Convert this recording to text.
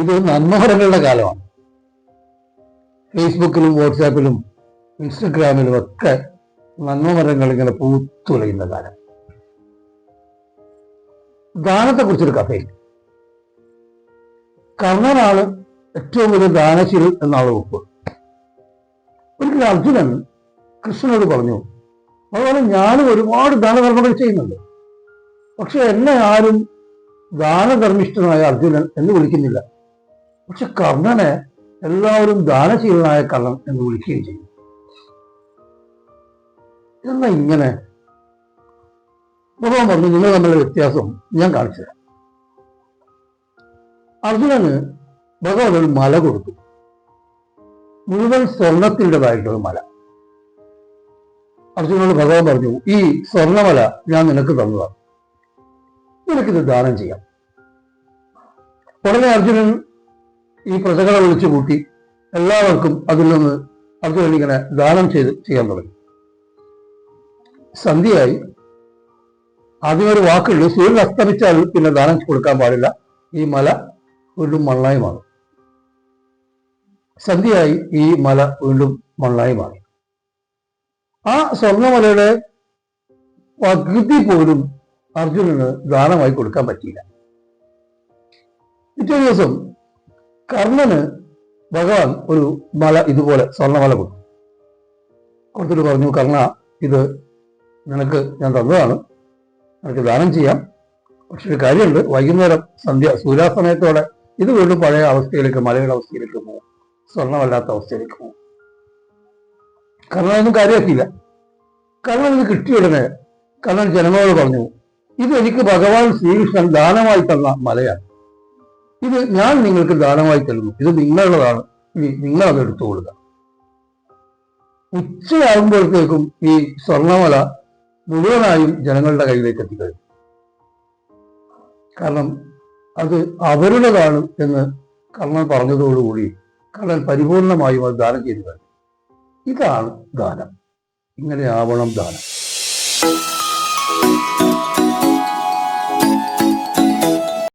ഇത് നന്മമരങ്ങളുടെ കാലമാണ്. ഫേസ്ബുക്കിലും വാട്സാപ്പിലും ഇൻസ്റ്റഗ്രാമിലും ഒക്കെ നന്മമരങ്ങൾ ഇങ്ങനെ പൂത്തുലയുന്ന കാലം. ദാനത്തെക്കുറിച്ചൊരു കഥയില്ല. കർണനാണ് ഏറ്റവും വലിയ ദാനശീലൻ എന്നാണ് ഉപ്പ്. ഒരിക്കലും അർജുനൻ കൃഷ്ണനോട് പറഞ്ഞു, അതുപോലെ ഞാനും ഒരുപാട് ദാനധർമ്മങ്ങൾ ചെയ്യുന്നുണ്ട്, പക്ഷെ എന്നെ ആരും ദാനധർമ്മിഷ്ഠനായ അർജുനൻ എന്ന് വിളിക്കുന്നില്ല. പക്ഷെ കർണനെ എല്ലാവരും ദാനശീലനായ കർണൻ എന്ന് വിളിക്കുകയും ചെയ്യും. എന്നാ ഇങ്ങനെ ഭഗവാൻ പറഞ്ഞു, നിങ്ങൾ തമ്മിലുള്ള വ്യത്യാസം ഞാൻ കാണിച്ചു തരാം. അർജുനന് ഭഗവാൻ ഒരു മല കൊടുത്തു, മുഴുവൻ സ്വർണത്തിൻ്റെതായിട്ടുള്ള മല. അർജുനോട് ഭഗവാൻ പറഞ്ഞു, ഈ സ്വർണമല ഞാൻ നിനക്ക് തന്നതാണ്, നിനക്കിത് ദാനം ചെയ്യാം. ഉടനെ അർജുനൻ ഈ പ്രജകളെ വിളിച്ചു കൂട്ടി എല്ലാവർക്കും അതിൽ നിന്ന് അർജുനൻ ഇങ്ങനെ ദാനം ചെയ്യാൻ തുടങ്ങി. സന്ധ്യയായി. ആദ്യം ഒരു വാക്കുള്ളൂ, സൂര്യൻ അസ്തമിച്ചാൽ പിന്നെ ദാനം കൊടുക്കാൻ പാടില്ല, ഈ മല വീണ്ടും മണ്ണായി മാറും. സന്ധ്യയായി, ഈ മല വീണ്ടും മണ്ണായി മാറി. ആ സ്വർണ്ണമലയുടെ പകുതി പോലും അർജുനന് ദാനമായി കൊടുക്കാൻ പറ്റിയില്ല. പിറ്റേ ദിവസം കർണന് ഭഗവാൻ ഒരു മല ഇതുപോലെ സ്വർണ്ണമല കൊടുത്തിട്ട് പറഞ്ഞു, കർണ, ഇത് നിനക്ക് ഞാൻ തന്നതാണ്, നിനക്ക് ദാനം ചെയ്യാം. പക്ഷെ ഒരു കാര്യമുണ്ട്, വൈകുന്നേരം സൂര്യാസ്തമയത്തോടെ ഇത് വീണ്ടും പഴയ അവസ്ഥയിലേക്ക്, മലയുടെ അവസ്ഥയിലേക്ക് പോകും, സ്വർണ്ണമല്ലാത്ത അവസ്ഥയിലേക്ക് പോകും. കർണനൊന്നും കാര്യമാക്കിയില്ല. കർണൻ ഇത് കിട്ടിയ ഉടനെ കർണൻ ജനങ്ങളോട് പറഞ്ഞു, ഇത് എനിക്ക് ഭഗവാൻ ശ്രീകൃഷ്ണൻ ദാനമായി തന്ന മലയാണ്, ഇത് ഞാൻ നിങ്ങൾക്ക് ദാനമായി തരുന്നു, ഇത് നിങ്ങളുടേതാണ്, ഇനി നിങ്ങളത് എടുത്തുകൊള്ളുക. ഉച്ചയാകുമ്പോഴത്തേക്കും ഈ സ്വർണ്ണമല മുഴുവനായും ജനങ്ങളുടെ കയ്യിലേക്ക് എത്തിക്കഴിഞ്ഞു. കാരണം അത് അവരുടേതാണ് എന്ന് കർണൻ പറഞ്ഞതോടുകൂടി കർണൻ പരിപൂർണമായും അത് ദാനം ചെയ്തു കഴിഞ്ഞു. ഇതാണ് ദാനം. ഇങ്ങനെ ആവണം ദാനം.